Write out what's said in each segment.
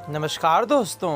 नमस्कार दोस्तों।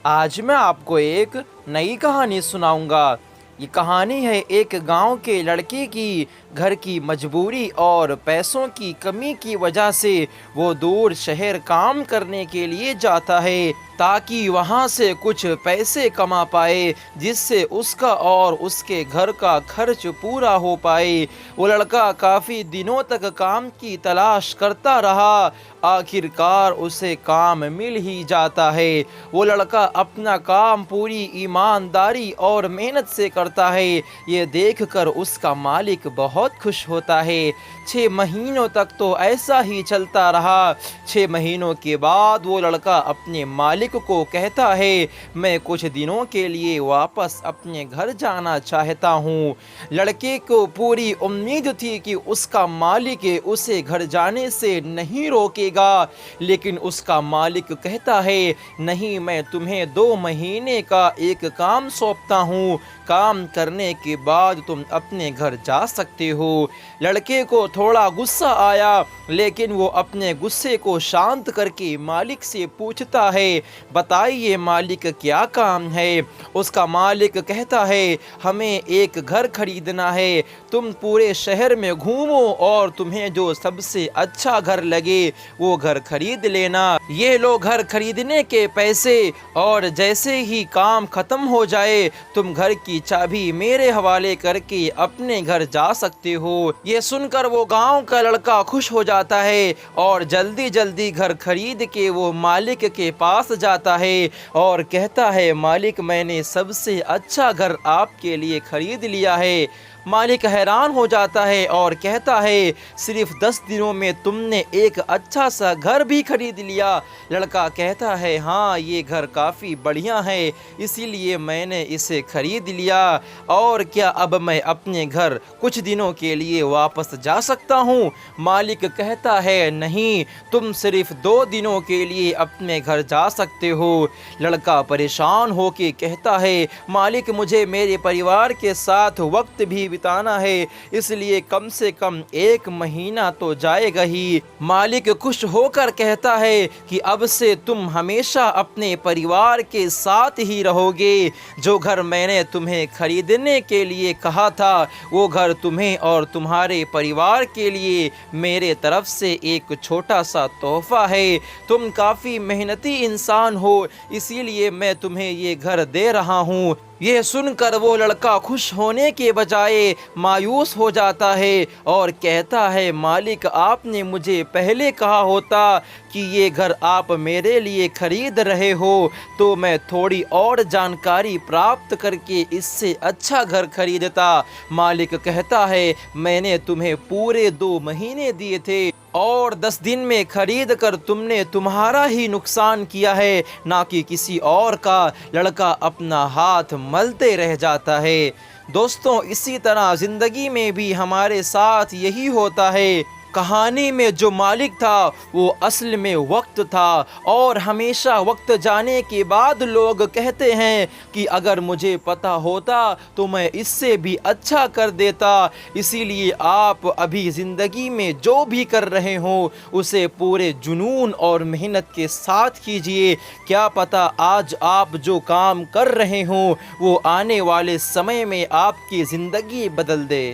आज मैं आपको एक नई कहानी सुनाऊंगा। ये कहानी है एक गांव के लड़के की। घर की मजबूरी और पैसों की कमी की वजह से वो दूर शहर काम करने के लिए जाता है ताकि वहाँ से कुछ पैसे कमा पाए, जिससे उसका और उसके घर का खर्च पूरा हो पाए। वो लड़का काफ़ी दिनों तक काम की तलाश करता रहा। आखिरकार उसे काम मिल ही जाता है। वो लड़का अपना काम पूरी ईमानदारी और मेहनत से करता है। ये देखकर उसका मालिक बहुत खुश होता है। 6 महीनों तक तो ऐसा ही चलता रहा। 6 महीनों के बाद वो लड़का अपने मालिक को कहता है, मैं कुछ दिनों के लिए वापस अपने घर जाना चाहता हूँ। लड़के को पूरी उम्मीद थी कि उसका मालिक उसे घर जाने से नहीं रोकेगा, लेकिन उसका मालिक कहता है, नहीं, मैं तुम्हें 2 महीने का एक काम सौंपता हूँ। काम करने के बाद तुम अपने घर जा सकते हो। लड़के को थोड़ा गुस्सा आया, लेकिन वो अपने गुस्से को शांत करके मालिक से पूछता है, बताइए मालिक, क्या काम है। उसका मालिक कहता है, हमें एक घर खरीदना है। तुम पूरे शहर में घूमो और तुम्हें जो सबसे अच्छा घर लगे वो घर खरीद लेना। ये लो घर खरीदने के पैसे, और जैसे ही काम खत्म हो जाए तुम घर की चाबी मेरे हवाले करके अपने घर जा सकते हो। ये सुनकर वो गांव का लड़का खुश हो जाता है और जल्दी जल्दी घर खरीद के वो मालिक के पास जाता है और कहता है, मालिक, मैंने सबसे अच्छा घर आपके लिए खरीद लिया है। मालिक हैरान हो जाता है और कहता है, सिर्फ 10 दिनों में तुमने एक अच्छा सा घर भी खरीद लिया। लड़का कहता है, हाँ, ये घर काफ़ी बढ़िया है, इसीलिए मैंने इसे खरीद लिया। और क्या अब मैं अपने घर कुछ दिनों के लिए वापस जा सकता हूँ? मालिक कहता है, नहीं, तुम सिर्फ 2 दिनों के लिए अपने घर जा सकते हो। लड़का परेशान होके कहता है, मालिक, मुझे मेरे परिवार के साथ वक्त भी बिताना है, इसलिए कम से कम 1 महीना तो जाएगा ही। मालिक खुश होकर कहता है कि अब से तुम हमेशा अपने परिवार के साथ ही रहोगे। जो घर मैंने तुम्हें खरीदने के लिए कहा था, वो घर तुम्हें और तुम्हारे परिवार के लिए मेरे तरफ से एक छोटा सा तोहफा है। तुम काफ़ी मेहनती इंसान हो, इसीलिए मैं तुम्हें ये घर दे रहा हूँ। यह सुनकर वो लड़का खुश होने के बजाय मायूस हो जाता है और कहता है, मालिक, आपने मुझे पहले कहा होता कि ये घर आप मेरे लिए खरीद रहे हो तो मैं थोड़ी और जानकारी प्राप्त करके इससे अच्छा घर खरीदता। मालिक कहता है, मैंने तुम्हें पूरे 2 महीने दिए थे और 10 दिन में खरीद कर तुमने तुम्हारा ही नुकसान किया है, ना कि किसी और का। लड़का अपना हाथ मलते रह जाता है। दोस्तों, इसी तरह ज़िंदगी में भी हमारे साथ यही होता है। कहानी में जो मालिक था वो असल में वक्त था, और हमेशा वक्त जाने के बाद लोग कहते हैं कि अगर मुझे पता होता तो मैं इससे भी अच्छा कर देता। इसीलिए आप अभी ज़िंदगी में जो भी कर रहे हो उसे पूरे जुनून और मेहनत के साथ कीजिए। क्या पता आज आप जो काम कर रहे हो वो आने वाले समय में आपकी ज़िंदगी बदल दे।